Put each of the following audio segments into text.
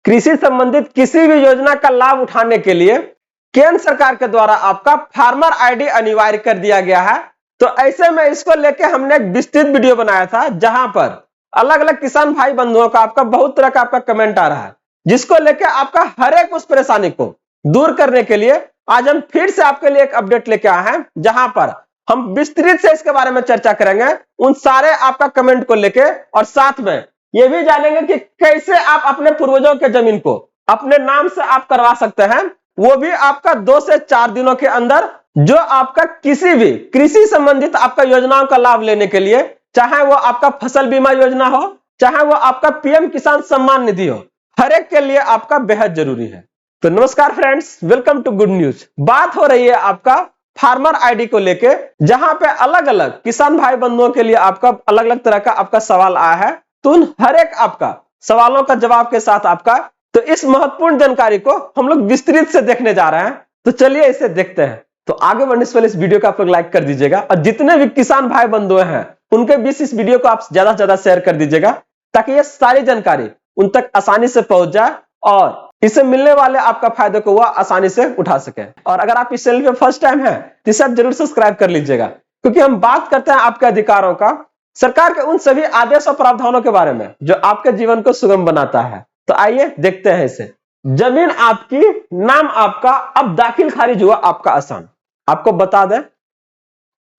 कृषि संबंधित किसी भी योजना का लाभ उठाने के लिए केंद्र सरकार के द्वारा आपका फार्मर आईडी अनिवार्य कर दिया गया है। तो ऐसे में इसको लेके हमने एक विस्तृत वीडियो बनाया था, जहां पर अलग अलग किसान भाई बंधुओं का आपका बहुत तरह का आपका कमेंट आ रहा है, जिसको लेके आपका हर एक उस परेशानी को दूर करने के लिए आज हम फिर से आपके लिए एक अपडेट लेके आए हैं, जहां पर हम विस्तृत से इसके बारे में चर्चा करेंगे उन सारे आपका कमेंट को लेके, और साथ में ये भी जानेंगे कि कैसे आप अपने पूर्वजों के जमीन को अपने नाम से आप करवा सकते हैं, वो भी आपका 2 से 4 दिनों के अंदर, जो आपका किसी भी कृषि संबंधित आपका योजनाओं का लाभ लेने के लिए, चाहे वो आपका फसल बीमा योजना हो, चाहे वो आपका पीएम किसान सम्मान निधि हो, हर एक के लिए आपका बेहद जरूरी है। तो नमस्कार friends, welcome to good news. बात हो रही है आपका फार्मर आईडी को लेके, जहां पे अलग अलग किसान भाई बंधुओं के लिए आपका अलग अलग तरह का आपका सवाल आया है। तो उन हर एक आपका सवालों का जवाब के साथ आपका तो इस महत्वपूर्ण जानकारी को हम लोग विस्तृत से देखने जा रहे हैं। तो चलिए इसे देखते हैं। तो आगे बढ़ने से पहले इस वीडियो को आप लोग लाइक कर दीजिएगा, और जितने भी किसान भाई बंधु हैं उनके बीच इस वीडियो को आप ज्यादा से ज्यादा शेयर कर दीजिएगा, ताकि ये सारी जानकारी उन तक आसानी से पहुंच जाए और इससे मिलने वाले आपका फायदे को वह आसानी से उठा सके। और अगर आप इस चैनल पे फर्स्ट टाइम है तो इसे आप जरूर सब्सक्राइब कर लीजिएगा, क्योंकि हम बात करते हैं आपके अधिकारों का, सरकार के उन सभी आदेश और प्रावधानों के बारे में जो आपके जीवन को सुगम बनाता है। तो आइए देखते हैं इसे। जमीन आपकी, नाम आपका, अब दाखिल खारिज हुआ आपका आसान। आपको बता दें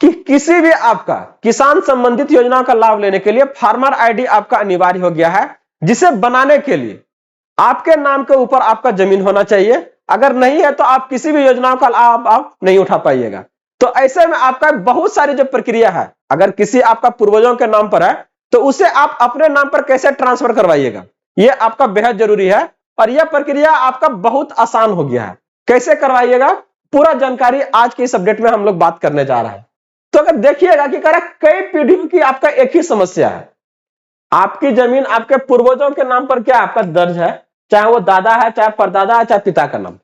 कि किसी भी आपका किसान संबंधित योजनाओं का लाभ लेने के लिए फार्मर आईडी आपका अनिवार्य हो गया है, जिसे बनाने के लिए आपके नाम के ऊपर आपका जमीन होना चाहिए। अगर नहीं है तो आप किसी भी योजनाओं का लाभ आप नहीं उठा पाइएगा। तो ऐसे में आपका बहुत सारी जो प्रक्रिया है, अगर किसी आपका पूर्वजों के नाम पर है तो उसे आप अपने नाम पर कैसे ट्रांसफर करवाइएगा, यह आपका बेहद जरूरी है। और यह प्रक्रिया आपका बहुत आसान हो गया है। कैसे करवाइएगा, पूरा जानकारी आज के इस अपडेट में हम लोग बात करने जा रहे हैं। तो अगर देखिएगा कि कई पीढ़ियों की आपका एक ही समस्या है, आपकी जमीन आपके पूर्वजों के नाम पर क्या आपका दर्ज है, चाहे वो दादा है, चाहे परदादा है, चाहे पिता का नाम।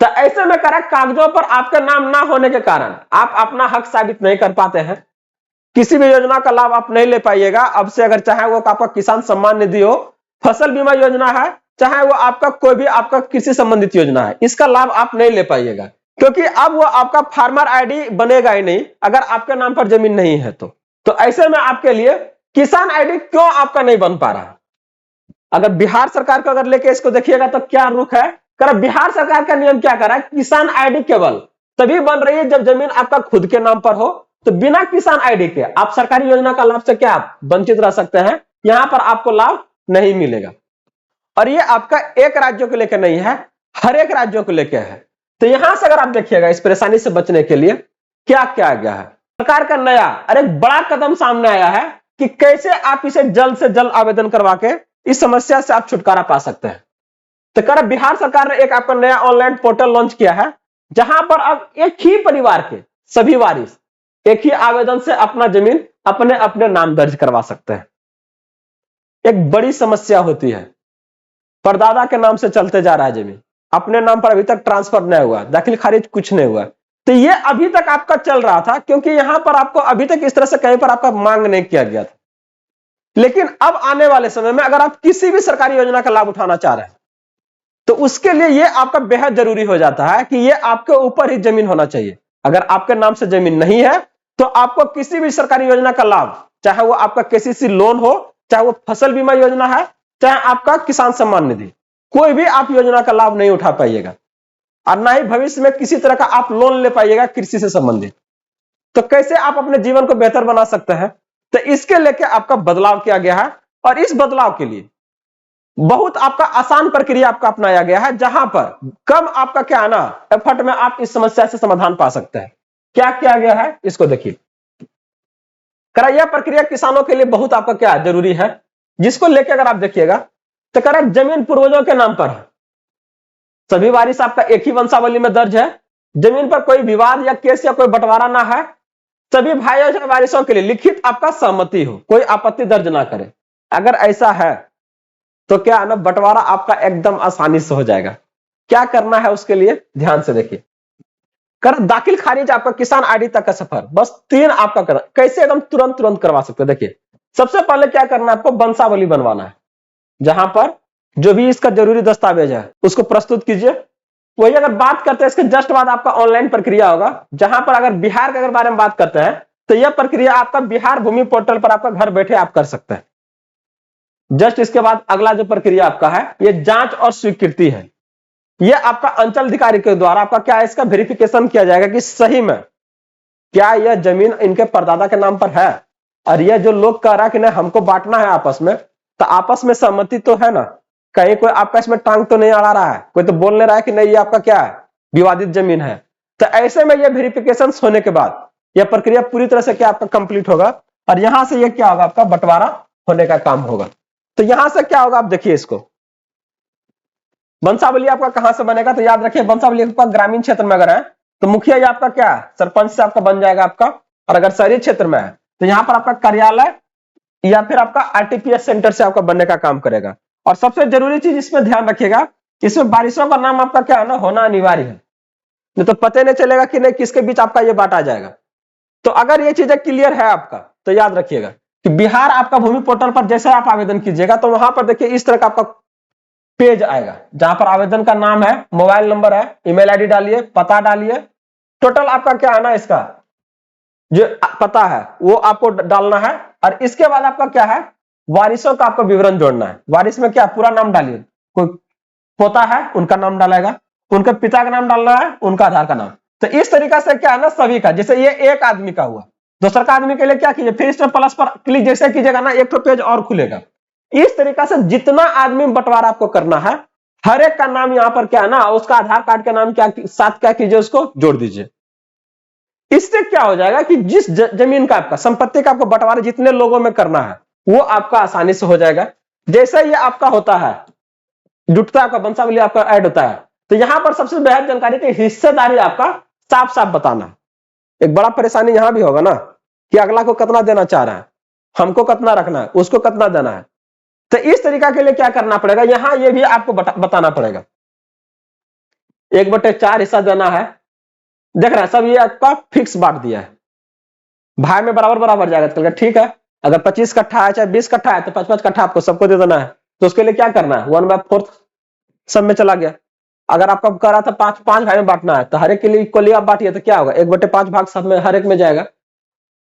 तो ऐसे में कागजों पर आपका नाम ना होने के कारण आप अपना हक साबित नहीं कर पाते हैं, किसी भी योजना का लाभ आप नहीं ले पाइएगा। अब से अगर चाहे वो आपका किसान सम्मान निधि हो, फसल बीमा योजना है, चाहे वो आपका कोई भी आपका कृषि संबंधित योजना है, इसका लाभ आप नहीं ले पाइएगा, क्योंकि अब वो आपका फार्मर आईडी बनेगा ही नहीं अगर आपके नाम पर जमीन नहीं है। तो ऐसे में आपके लिए किसान आईडी क्यों आपका नहीं बन पा रहा। अगर बिहार सरकार को अगर लेके इसको देखिएगा तो क्या रुख है, बिहार सरकार का नियम क्या कर रहा है, किसान आईडी केवल तभी बन रही है जब जमीन आपका खुद के नाम पर हो। तो बिना किसान आईडी के आप सरकारी योजना का लाभ से क्या आप वंचित रह सकते हैं, यहां पर आपको लाभ नहीं मिलेगा। और ये आपका एक राज्यों को लेकर नहीं है, हर एक राज्यों को लेकर है। तो यहां से अगर आप देखिएगा इस परेशानी से बचने के लिए क्या क्या गया है, सरकार का नया और एक बड़ा कदम सामने आया है कि कैसे आप इसे जल्द से जल्द आवेदन करवा के इस समस्या से आप छुटकारा पा सकते हैं। तो बिहार सरकार ने एक आपका नया ऑनलाइन पोर्टल लॉन्च किया है, जहां पर अब एक ही परिवार के सभी वारिस एक ही आवेदन से अपना जमीन अपने अपने नाम दर्ज करवा सकते हैं। एक बड़ी समस्या होती है, परदादा के नाम से चलते जा रहा है जमीन, अपने नाम पर अभी तक ट्रांसफर नहीं हुआ, दाखिल खारिज कुछ नहीं हुआ। तो ये अभी तक आपका चल रहा था, क्योंकि यहां पर आपको अभी तक इस तरह से कहीं पर आपका मांग नहीं किया गया था। लेकिन अब आने वाले समय में अगर आप किसी भी सरकारी योजना का लाभ उठाना चाह रहे हैं तो उसके लिए यह आपका बेहद जरूरी हो जाता है कि यह आपके ऊपर ही जमीन होना चाहिए। अगर आपके नाम से जमीन नहीं है तो आपको किसी भी सरकारी योजना का लाभ, चाहे वो आपका केसीसी लोन हो, चाहे वो फसल बीमा योजना है, चाहे आपका किसान सम्मान निधि, कोई भी आप योजना का लाभ नहीं उठा पाइएगा, और ना ही भविष्य में किसी तरह का आप लोन ले पाइएगा कृषि से संबंधित। तो कैसे आप अपने जीवन को बेहतर बना सकते हैं, तो इसके लेके आपका बदलाव किया गया है। और इस बदलाव के लिए बहुत आपका आसान प्रक्रिया आपका अपनाया गया है, जहां पर कम आपका क्या आना एफर्ट में आप इस समस्या से समाधान पा सकते हैं। क्या किया गया है इसको देखिए। यह प्रक्रिया किसानों के लिए बहुत आपका क्या जरूरी है, जिसको लेके अगर आप देखिएगा तो जमीन पूर्वजों के नाम पर है, सभी वारिस आपका एक ही वंशावली में दर्ज है, जमीन पर कोई विवाद या केस या कोई बंटवारा ना है, सभी भाइयों या वारिसों के लिए लिखित आपका सहमति हो, कोई आपत्ति दर्ज ना करे। अगर ऐसा है तो क्या ना बंटवारा आपका एकदम आसानी से हो जाएगा। क्या करना है उसके लिए ध्यान से देखिए। दाखिल खारिज आपका किसान आईडी तक का सफर बस 3 आपका करना, कैसे एकदम तुरंत करवा सकते हैं। देखिए सबसे पहले क्या करना है, आपको वंशावली बनवाना है, जहां पर जो भी इसका जरूरी दस्तावेज है उसको प्रस्तुत कीजिए। वही अगर बात करते हैं इसके जस्ट बाद आपका ऑनलाइन प्रक्रिया होगा, जहां पर अगर बिहार के अगर बारे में बात करते हैं तो यह प्रक्रिया आपका बिहार भूमि पोर्टल पर आपका घर बैठे आप कर सकते हैं। जस्ट इसके बाद अगला जो प्रक्रिया आपका है ये जांच और स्वीकृति है। यह आपका अंचल अधिकारी के द्वारा आपका क्या है, इसका वेरिफिकेशन किया जाएगा कि सही में क्या यह जमीन इनके परदादा के नाम पर है, और यह जो लोग कह रहा है कि नहीं हमको बांटना है आपस में, तो आपस में सहमति तो है ना, कहीं कोई आपका इसमें टांग तो नहीं अड़ा रहा है, कोई तो बोल नहीं रहा है कि नहीं ये आपका क्या है विवादित जमीन है। तो ऐसे में यह वेरिफिकेशन होने के बाद यह प्रक्रिया पूरी तरह से क्या आपका कंप्लीट होगा, और यहां से यह क्या होगा आपका बंटवारा होने का काम होगा। तो यहां से क्या होगा आप देखिए इसको, वंशावली आपका कहां से बनेगा, तो याद रखिए वंशावली आपका ग्रामीण क्षेत्र में अगर है तो मुखिया ये आपका क्या है सरपंच से आपका बन जाएगा आपका, और अगर शहरी क्षेत्र में है तो यहाँ पर आपका कार्यालय या फिर आपका आरटीपीएस सेंटर से आपका बनने का काम करेगा। और सबसे जरूरी चीज इसमें ध्यान रखिएगा, इसमें बारिशों का नाम आपका क्या है ना होना अनिवार्य है, नहीं तो पता नहीं चलेगा कि नहीं किसके बीच आपका ये बांटा जाएगा। तो अगर ये चीजें क्लियर है आपका तो याद रखिएगा कि बिहार आपका भूमि पोर्टल पर जैसे आप आवेदन कीजिएगा तो वहां पर देखिए इस तरह का आपका पेज आएगा, जहां पर आवेदन का नाम है, मोबाइल नंबर है, ईमेल आईडी डालिए, पता डालिए, टोटल आपका क्या है ना इसका जो पता है वो आपको डालना है, और इसके बाद आपका क्या है वारिसों का आपको विवरण जोड़ना है। वारिस में क्या पूरा नाम डालिए, कोई पोता है उनका नाम डालेगा, उनके पिता का नाम डालना है, उनका आधार का नाम। तो इस तरीका से क्या है ना सभी का, जैसे ये एक आदमी का हुआ, दूसरा का आदमी के लिए क्या कीजिए फिर इस प्लस पर क्लिक जैसे कीजिएगा ना एक पेज और खुलेगा। इस तरीका से जितना आदमी बंटवारा आपको करना है हर एक का नाम यहाँ पर क्या है ना उसका आधार कार्ड के नाम क्या साथ क्या कीजिए उसको जोड़ दीजिए। इससे क्या हो जाएगा कि जिस जमीन का आपका संपत्ति का आपको बंटवारा जितने लोगों में करना है वो आपका आसानी से हो जाएगा। जैसे ये आपका होता है जुटता आपका वंशावली आपका ऐड होता है तो यहां पर सबसे बेहद जानकारी की हिस्सेदारी आपका साफ साफ बताना है। एक बड़ा परेशानी यहां भी होगा ना कि अगला को कितना देना चाह रहा है, हमको कितना रखना है, उसको कितना देना है। तो इस तरीका के लिए क्या करना पड़ेगा, यहां ये भी आपको बताना पड़ेगा। 1/4 हिस्सा देना है, देख रहे हैं सब ये आपका फिक्स बांट दिया है, भाई में बराबर बराबर जाएगा। ठीक है अगर 25 कट्ठा है चाहे 20 कट्ठा है तो 5-5 कट्ठा आपको सबको दे देना है। तो उसके लिए क्या करना है 1/4 सब में चला गया। अगर आपका कह रहा था 5 भाई में बांटना है तो हर एक के लिए इक्वली आप बांटिए तो क्या होगा 1/5 भाग सब में हर एक में जाएगा।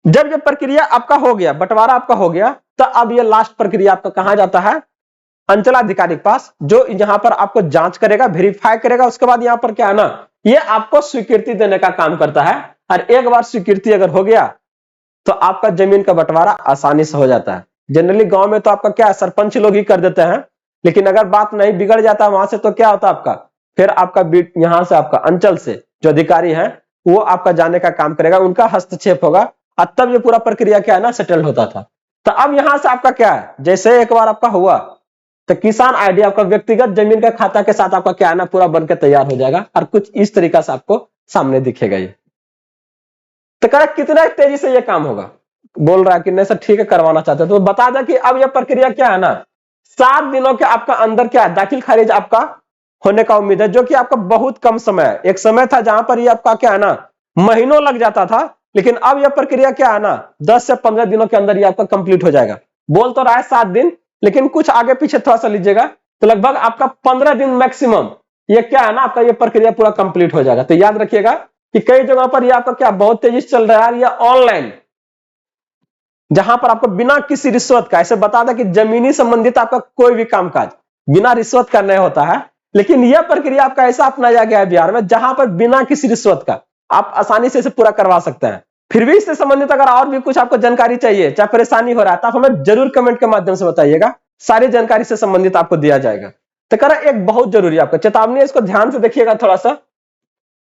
जब ये प्रक्रिया आपका हो गया, बंटवारा आपका हो गया, तो अब ये लास्ट प्रक्रिया आपका कहां जाता है अंचलाधिकारी के पास, जो यहां पर आपको जांच करेगा, वेरीफाई करेगा। उसके बाद यहां पर क्या है ना ये आपको स्वीकृति देने का काम करता है। और एक बार स्वीकृति अगर हो गया तो आपका जमीन का बंटवारा आसानी से हो जाता है। जनरली गांव में तो आपका क्या सरपंच लोग ही कर देते हैं, लेकिन अगर बात नहीं बिगड़ जाता वहां से तो क्या होता आपका फिर आपका यहां से आपका अंचल से जो अधिकारी है वो आपका जाने का काम करेगा, उनका हस्तक्षेप होगा, और तब ये पूरा प्रक्रिया क्या है ना सेटल होता था। तो अब यहां से आपका क्या है जैसे एक बार आपका हुआ तो किसान आईडी आपका व्यक्तिगत जमीन का खाता के साथ आपका क्या है ना पूरा बनकर तैयार हो जाएगा, और कुछ इस तरीका से आपको सामने दिखेगा ये। तो कह कितना तेजी से ये काम होगा, बोल रहा है कि नहीं सर ठीक है करवाना चाहते तो बता दें कि अब यह प्रक्रिया क्या है ना 7 दिनों के आपका अंदर क्या है दाखिल खारिज आपका होने का उम्मीद है, जो कि आपका बहुत कम समय है। एक समय था जहां पर ये आपका क्या है ना महीनों लग जाता था, लेकिन अब यह प्रक्रिया क्या है ना 10 से 15 दिनों के अंदर ये आपका कंप्लीट हो जाएगा। बोल तो रहा है 7 दिन, लेकिन कुछ आगे पीछे थोड़ा सा लीजिएगा तो लगभग आपका 15 दिन मैक्सिमम ये क्या है ना आपका ये प्रक्रिया पूरा कंप्लीट हो जाएगा। तो याद रखिएगा कि कई जगह पर ये आपका क्या बहुत तेजी से चल रहा है, ये ऑनलाइन जहां पर आपको बिना किसी रिश्वत का ऐसे बता दें कि जमीनी संबंधित आपका कोई भी कामकाज बिना रिश्वत का नहीं होता है, लेकिन यह प्रक्रिया आपका ऐसा अपनाया गया है बिहार में जहां पर बिना किसी रिश्वत का आप आसानी से इसे पूरा करवा सकते हैं। फिर भी इससे संबंधित अगर और भी कुछ आपको जानकारी चाहिए चाहे परेशानी हो रहा है तो आप हमें जरूर कमेंट के माध्यम से बताइएगा, सारी जानकारी से संबंधित आपको दिया जाएगा। तो कह रहा एक बहुत जरूरी आपका चेतावनी है, इसको ध्यान से देखिएगा थोड़ा सा।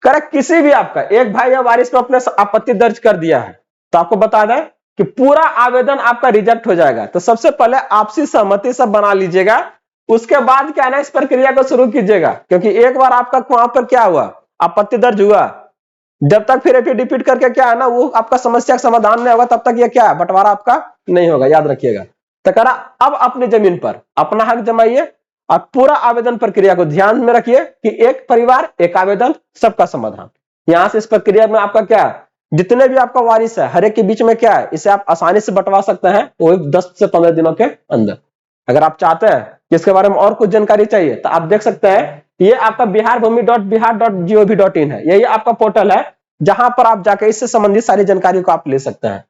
कह रहा किसी भी आपका एक भाई या वारिस में अपने आपत्ति दर्ज कर दिया है तो आपको बता दें कि पूरा आवेदन आपका रिजेक्ट हो जाएगा। तो सबसे पहले आपसी सहमति सब बना लीजिएगा, उसके बाद क्या है ना इस प्रक्रिया को शुरू कीजिएगा, क्योंकि एक बार आपका वहां पर क्या हुआ आपत्ति दर्ज हुआ, जब तक फिर रिपीट करके क्या है ना वो आपका समस्या का समाधान नहीं होगा तब तक ये क्या है बंटवारा आपका नहीं होगा, याद रखिएगा। तो कह रहा अब अपनी जमीन पर अपना हक जमाइए और पूरा आवेदन प्रक्रिया को ध्यान में रखिए कि एक परिवार एक आवेदन सबका समाधान। यहां से इस प्रक्रिया में आपका क्या है जितने भी आपका वारिस है हर एक के बीच में क्या है इसे आप आसानी से बंटवा सकते हैं वो 10 से 15 दिनों के अंदर। अगर आप चाहते हैं कि इसके बारे में और कुछ जानकारी चाहिए तो आप देख सकते हैं, ये आपका biharbhumi.bihar.gov.in है। यही आपका पोर्टल है जहां पर आप जाकर इससे संबंधित सारी जानकारी को आप ले सकते हैं।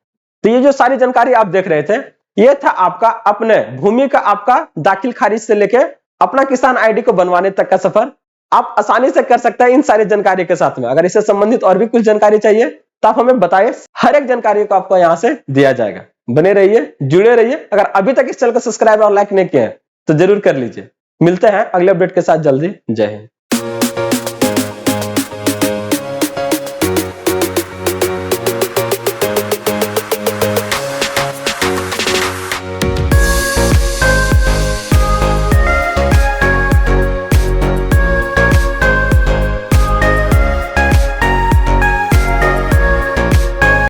तो ये जो सारी जानकारी आप देख रहे थे, ये था आपका अपने भूमि का आपका दाखिल खारिज से लेके अपना किसान आईडी को बनवाने तक का सफर आप आसानी से कर सकते हैं इन सारी जानकारी के साथ में। अगर इससे संबंधित और भी कुछ जानकारी चाहिए तो आप हमें बताइए, हर एक जानकारी को आपको यहां से दिया जाएगा। बने रहिए, जुड़े रहिए। अगर अभी तक इस चैनल को सब्सक्राइब और लाइक नहीं किए हैं तो जरूर कर लीजिए। मिलते हैं अगले अपडेट के साथ जल्दी। जय हिंद।